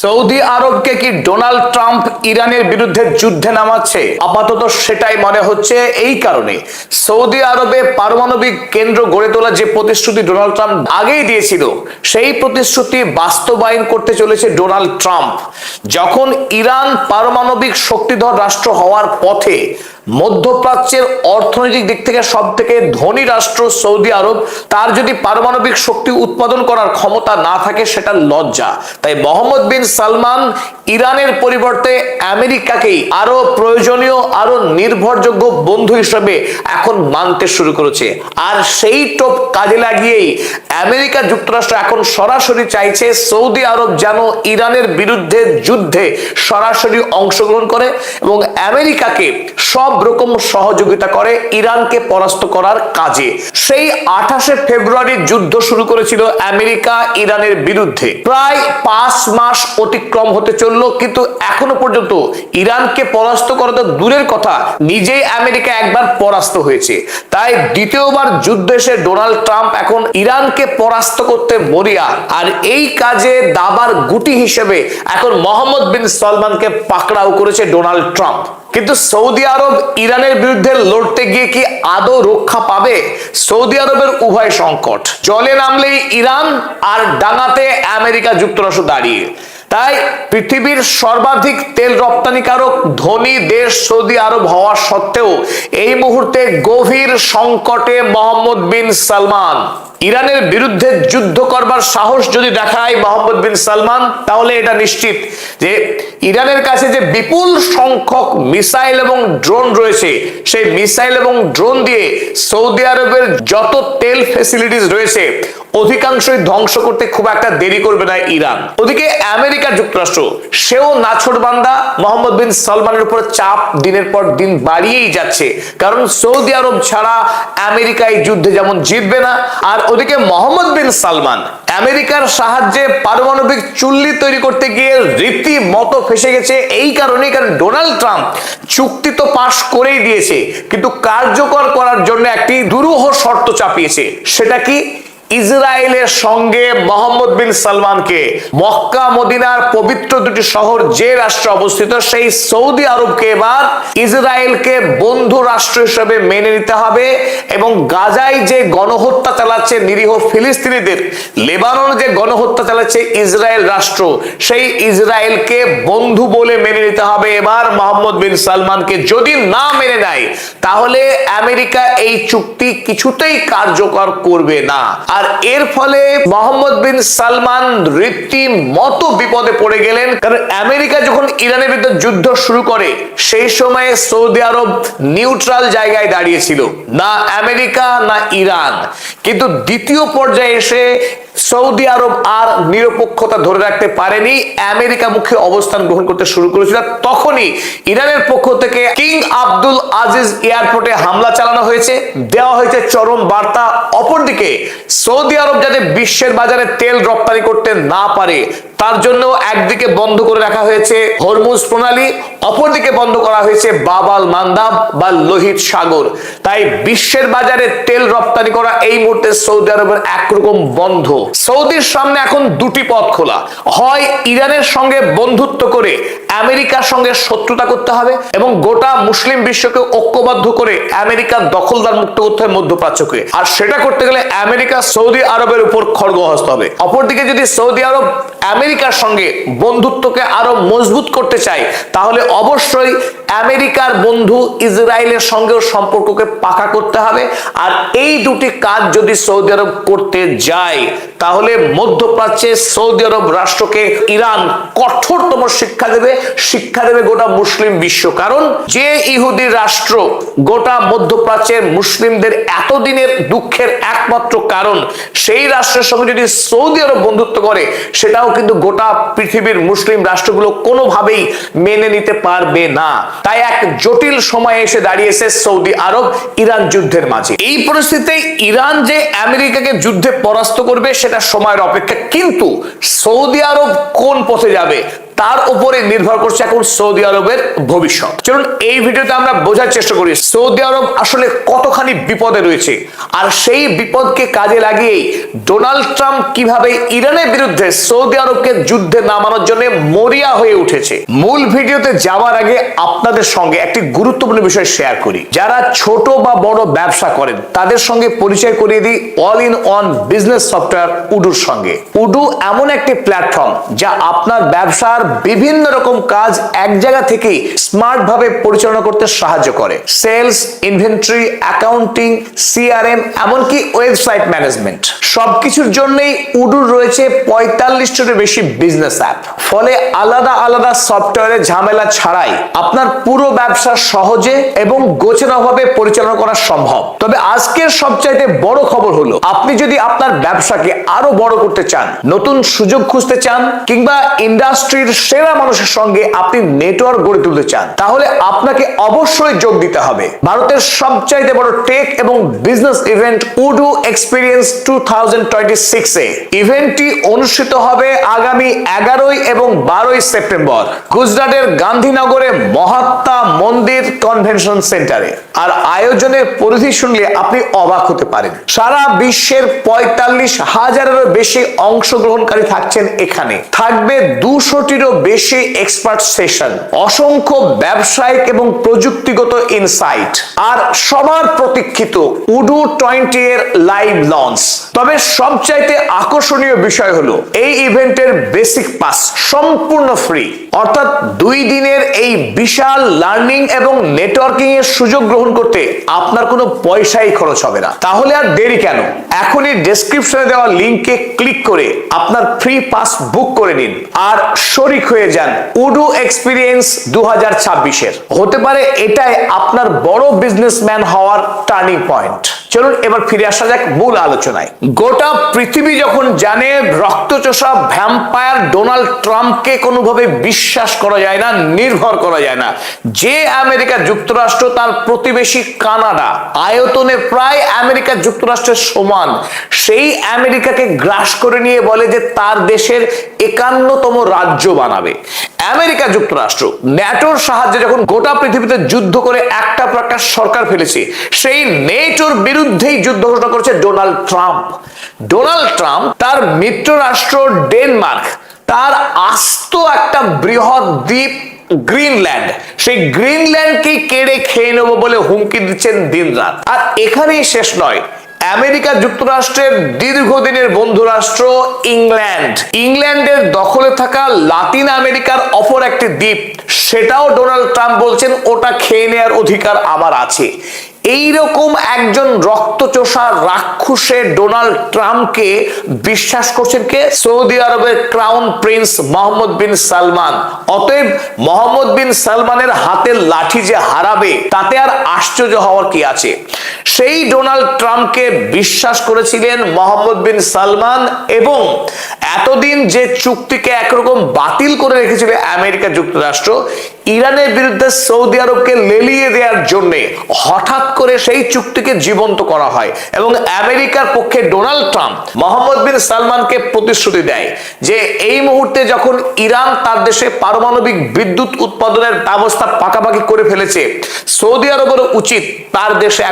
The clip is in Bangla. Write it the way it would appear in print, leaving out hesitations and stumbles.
সৌদি আরবকে কি ডোনাল্ড ট্রাম্প ইরানের বিরুদ্ধে যুদ্ধে নামাচ্ছে? আপাতত সেটাই মনে হচ্ছে। এই কারণে সৌদি আরবে পারমাণবিক কেন্দ্র গড়ে তোলার যে প্রতিশ্রুতি ডোনাল্ড ট্রাম্প আগেই দিয়েছিল, সেই প্রতিশ্রুতি বাস্তবায়ন করতে চলেছে ডোনাল্ড ট্রাম্প। যখন ইরান পারমাণবিক শক্তিধর রাষ্ট্র হওয়ার পথে, মধ্যপ্রাচ্যের অর্থনৈতিক দিক থেকে সব থেকে ধনী রাষ্ট্র সৌদি আরব, তার যদি পারমাণবিক শক্তি উৎপাদন করার ক্ষমতা না থাকে সেটা লজ্জা। তাই মোহাম্মদ বিন সালমান ইরানের পরিবর্তে আমেরিকাকেই আরো প্রয়োজনীয়, আরো নির্ভরযোগ্য বন্ধু হিসেবে এখন মানতে শুরু করেছে। আর সেই টোপ কাজে লাগিয়েই আমেরিকা যুক্তরাষ্ট্র এখন সরাসরি চাইছে সৌদি আরব যেন ইরানের বিরুদ্ধে যুদ্ধে সরাসরি অংশগ্রহণ করে এবং আমেরিকাকে সব রকম সহযোগিতা করে ইরানকে পরাস্ত করার কাজে। সেই 28শে ফেব্রুয়ারি যুদ্ধ শুরু করেছিল আমেরিকা ইরানের বিরুদ্ধে। প্রায় 5 মাস অতিক্রম হতে চলল, কিন্তু এখনো পর্যন্ত ইরানকে পরাস্ত করা তো দূরের কথা, নিজেই আমেরিকা একবার পরাস্ত হয়েছে। তাই দ্বিতীয়বার যুদ্ধ এসে ডোনাল্ড ট্রাম্প এখন ইরানকে পরাস্ত করতে মরিয়া। আর এই কাজে দাবার গুটি হিসেবে এখন মোহাম্মদ বিন সালমানকে পাকড়াও করেছে ডোনাল্ড ট্রাম্প। কিন্তু সৌদি আরব ইরানের বিরুদ্ধে লড়তে গিয়ে কি আদৌ রক্ষা পাবে? সৌদি আরবের উভয় সংকট, জলে নামলেই ইরান আর ডাঙাতে আমেরিকা যুক্তরাষ্ট্র দাঁড়িয়ে। তাই পৃথিবীর সর্বাধিক তেল রপ্তানিকারক ধনী দেশ সৌদি আরব হওয়া সত্ত্বেও এই মুহূর্তে গভীর সংকটে মোহাম্মদ বিন সালমান। ইরানের বিরুদ্ধে যুদ্ধ করবার সাহস যদি দেখায় মোহাম্মদ বিন সালমান, তাহলে এটা নিশ্চিত যে ইরানের কাছে যে বিপুল সংখ্যক মিসাইল এবং ড্রোন রয়েছে, সেই মিসাইল এবং ড্রোন দিয়ে সৌদি আরবের যত তেল ফ্যাসিলিটিস রয়েছে অধিকাংশই ধ্বংস করতে খুব একটা দেরি করবে না ইরান। ওদিকে আমেরিকা যুক্তরাষ্ট্র, সেও নাছোড়বান্দা মোহাম্মদ বিন সালমানের উপর চাপ দিনের পর দিন বাড়িয়েই যাচ্ছে, কারণ সৌদি আরব ছাড়া আমেরিকা এই যুদ্ধে যেমন জিতবে না। আর ওদিকে মোহাম্মদ বিন সালমান আমেরিকার সাহায্যে পারমাণবিক চুল্লি তৈরি করতে গিয়ে রীতিমতো ফেসে গেছে। এই কারণেই, কারণ ডোনাল্ড ট্রাম্প চুক্তি তো পাশ করেই দিয়েছে, কিন্তু কার্যকর করার জন্য একটি দুরূহ শর্ত চাপিয়েছে। সেটা কি? ইসরায়েলের সঙ্গে মোহাম্মদ বিন সালমানকে মক্কা মদিনার পবিত্র দুটি শহর যে রাষ্ট্রে অবস্থিত, সেই সৌদি আরবকে এবার ইসরায়েলকে বন্ধু রাষ্ট্র হিসেবে মেনে নিতে হবে এবং গাজায় যে গণহত্যা চালাচ্ছে নিরীহ ফিলিস্তিনিদের, লেবাননে যে গণহত্যা চালাচ্ছে ইসরায়েল রাষ্ট্র, সেই ইসরায়েলকে বন্ধু বলে মেনে নিতে হবে এবার মোহাম্মদ বিন সালমানকে। যদি না মেনে নেয় তাহলে আমেরিকা এই চুক্তি কিছুতেই কার্যকর করবে না। আর এর ফলে মোহাম্মদ বিন সালমান রীতিমতো বিপদে পড়ে গেলেন, কারণ আমেরিকা যখন ইরানের বিরুদ্ধে যুদ্ধ শুরু করে সেই সময়ে সৌদি আরব নিউট্রাল জায়গায় দাঁড়িয়েছিল, না আমেরিকা না ইরান। কিন্তু দ্বিতীয় পর্যায়ে এসে সৌদি আরব আর নিরপেক্ষতা ধরে রাখতে পারেনি, আমেরিকামুখী অবস্থান গ্রহণ করতে শুরু করেছিল। তখনই ইরানের পক্ষ থেকে কিং আব্দুল আজিজ এয়ারপোর্টে হামলা চালানো হয়েছে, দেওয়া হয়েছে চরম বার্তা। অপরদিকে সৌদি আরব যাতে বিশ্বের বাজারে তেল রপ্তানি করতে না পারে তার জন্য একদিকে বন্ধ করে রাখা হয়েছে হরমুজ প্রণালী, অপরদিকে বন্ধ করা হয়েছে বাব আল মান্দাব বা লোহিত সাগর। তাই বিশ্বের বাজারে তেল রপ্তানি করা এই মুহূর্তে সৌদি আরবের একরকম বন্ধ। সৌদির সামনে এখন দুটি পথ খোলা, হয় ইরানের সঙ্গে বন্ধুত্ব করে আমেরিকার সঙ্গে শত্রুতা করতে হবে এবং গোটা মুসলিম বিশ্বকে ঐক্যবদ্ধ করে আমেরিকার দখলদার মুক্ত করতে হবে মধ্যপ্রাচ্যকে। আর সেটা করতে গেলে আমেরিকা সৌদি আরবের উপর খড়গহস্ত হবে। অপরদিকে যদি সৌদি আরব আমেরিকার সঙ্গে বন্ধুত্বকে আরো মজবুত করতে চায়, তাহলে অবশ্যই আমেরিকার বন্ধু ইসরায়েলের সঙ্গেও সম্পর্ককে পাকা করতে হবে। আর এই দুটি কাজ যদি সৌদি আরব করতে যায়, তাহলে মধ্যপ্রাচ্যে সৌদি আরব রাষ্ট্রকে ইরান কঠোরতম শিক্ষা দেবে গোটা মুসলিম বিশ্ব। কারণ যে ইহুদি রাষ্ট্র গোটা মধ্যপ্রাচ্যের মুসলিমদের এতদিনের দুঃখের একমাত্র কারণ, সেই রাষ্ট্রের সঙ্গে যদি সৌদি আরব বন্ধুত্ব করে, সেটাও কিন্তু গোটা পৃথিবীর মুসলিম রাষ্ট্রগুলো কোনোভাবেই মেনে নিতে পারবে না। তাই এক জটিল সময় এসে দাঁড়িয়েছে সৌদি আরব ইরান যুদ্ধের মাঝে। এই পরিস্থিতিতে ইরান যে আমেরিকাকে যুদ্ধে পরাস্ত করবে সেটা সময়ের অপেক্ষা, কিন্তু সৌদি আরব কোন পথে যাবে তার উপরে নির্ভর করছে এখন সৌদি আরবের ভবিষ্যৎ। চলুন এই ভিডিওতে আমরা বোঝার চেষ্টা করি সৌদি আরব আসলে কতখানি বিপদে রয়েছে, আর সেই বিপদকে কাজে লাগিয়ে ডোনাল্ড ট্রাম্প কিভাবে ইরানের বিরুদ্ধে সৌদি আরবকে যুদ্ধে নামানোর জন্য মরিয়া হয়ে উঠেছে। মূল ভিডিওতে যাওয়ার আগে আপনাদের সঙ্গে একটি গুরুত্বপূর্ণ বিষয় শেয়ার করি। যারা ছোট বা বড় ব্যবসা করেন তাদের সঙ্গে পরিচয় করিয়ে দিই all in one business software উডুর সঙ্গে। উডু এমন একটি প্ল্যাটফর্ম যা আপনার ব্যবসার বিভিন্ন রকম কাজ এক জায়গা থেকেই স্মার্ট ভাবে পরিচালনা করতে সাহায্য করে। সেলস, ইনভেন্টরি, অ্যাকাউন্টিং, সিআরএম, এমনকি ওয়েবসাইট ম্যানেজমেন্ট, সবকিছুর জন্যই উডুর রয়েছে 45টারও বেশি বিজনেস অ্যাপ। ফলে আলাদা আলাদা সফটওয়্যারের ঝামেলা ছাড়াই আপনার পুরো ব্যবসা সহজে এবং গোছানোভাবে পরিচালনা করা সম্ভব। তবে আজকের সবচাইতে বড় খবর হলো, আপনি যদি আপনার ব্যবসাকে আরো বড় করতে চান, নতুন সুযোগ খুঁজতে চান, কিংবা ইন্ডাস্ট্রির সেরা মানুষের সঙ্গে আপনি নেটওয়ার্ক গড়ে তুলতে চান, তাহলে আপনাকে অবশ্যই যোগ দিতে হবে ভারতের সবচাইতে বড় টেক এবং বিজনেস ইভেন্ট উডু এক্সপিরিয়েন্স 2026 এ। ইভেন্টটি অনুষ্ঠিত হবে আগামী 11 এবং 12 সেপ্টেম্বর গুজরাটের গান্ধীনগরে মহাত্মা মন্দির কনভেনশন সেন্টারে। আর আয়োজনের পরিধি শুনলে আপনি অবাক হতে পারেন। সারা বিশ্বের 45,000-এরও বেশি অংশগ্রহণকারী থাকছেন এখানে। থাকবে 200টিরও বেশি এক্সপার্ট সেশন, অসংখ্য ব্যবসায়িক এবং প্রযুক্তিগত ইনসাইট, আর সবার প্রতীক্ষিত উডু 20 এর লাইভ লঞ্চ। তবে সবচাইতে আকর্ষণীয় বিষয় হলো এই ইভেন্টের বেসিক পাস সম্পূর্ণ ফ্রি, অর্থাৎ 2 দিনের এই বিশাল লার্নিং এবং নেটওয়ার্কিং এর সুযোগ গ্রহণ করতে আপনার কোনো পয়সাই খরচ হবে না। তাহলে আর দেরি কেন, এখনই ডেসক্রিপশনে দেওয়া লিংকে ক্লিক করে আপনার ফ্রি পাস বুক করে নিন আর শরিক হয়ে যান উডু এক্সপিরিয়েন্স 2026 এর। হতে পারে এটাই আপনার বড় বিজনেসম্যান হওয়ার টার্নিং পয়েন্ট। চলুন এবার ফিরে আসা যাক মূল আলোচনায়। গোটা পৃথিবী যখন জানে রক্তচোষা ভ্যাম্পায়ার ডোনাল্ড ট্রাম্পকে কোনোভাবে বিশ্বাস করা যায় না, নির্ভর করা যায় না, যে আমেরিকা যুক্তরাষ্ট্র তার প্রতিবেশী কানাডা আয়তনে প্রায় আমেরিকা যুক্তরাষ্ট্রের সমান, সেই আমেরিকাকে গ্রাস করে নিয়ে বলে যে তার দেশের 51তম রাজ্য বানাবে। আমেরিকা যুক্তরাষ্ট্র ন্যাটোর সাহায্যে যখন গোটা পৃথিবীতে যুদ্ধ করে একটা প্রকার সরকার ফেলেছে, সেই নেটোর বিরুদ্ধেই যুদ্ধ ঘোষণা করেছে ডোনাল্ড ট্রাম্প। ডোনাল্ড ট্রাম্প তার মিত্র রাষ্ট্র ডেনমার্ক, তার আস্ত একটা বৃহৎ দ্বীপ গ্রিনল্যান্ড, সেই গ্রিনল্যান্ডকেই কেড়ে খেয়ে নেবো বলে হুমকি দিচ্ছেন দিনরাত। আর এখানেই শেষ নয়, আমেরিকা যুক্তরাষ্ট্রের দীর্ঘদিনের বন্ধু রাষ্ট্র ইংল্যান্ডের দখলে থাকা লাতিন আমেরিকার অপর একটি দ্বীপ, সেটাও ডোনাল্ড ট্রাম্প বলছেন ওটা খেয়ে নেওয়ার অধিকার আমার আছে। এইরকম একজন রক্তচোষা রাক্ষসে ডোনাল্ড ট্রাম্পকে বিশ্বাস করছেন কে? সৌদি আরবের ক্রাউন প্রিন্স মোহাম্মদ বিন সালমান। অতএব মোহাম্মদ বিন সালমানের হাতের লাঠি যে হারাবে তাতে আর আশ্চর্য হওয়ার কি আছে। সেই ডোনাল্ড ট্রাম্পকে বিশ্বাস করেছিলেন মোহাম্মদ বিন সালমান, এবং এতদিন যে চুক্তিকে একরকম বাতিল করে রেখেছিল আমেরিকা যুক্তরাষ্ট্র, ইরানের বিরুদ্ধে সৌদি আরবকে লেলিয়ে দেওয়ার জন্য হঠাৎ করে সেই চুক্তিকে জীবন্ত করা হয় এবং আমেরিকার পক্ষে ডোনাল্ড ট্রাম্প মোহাম্মদ বিন সালমানকে প্রতিশ্রুতি দেয় যে এই মুহূর্তে যখন ইরান তার দেশে পারমাণবিক বিদ্যুৎ উৎপাদনের ব্যবস্থা পাকাপাকি করে ফেলেছে, সৌদি আরবের উচিত তার দেশে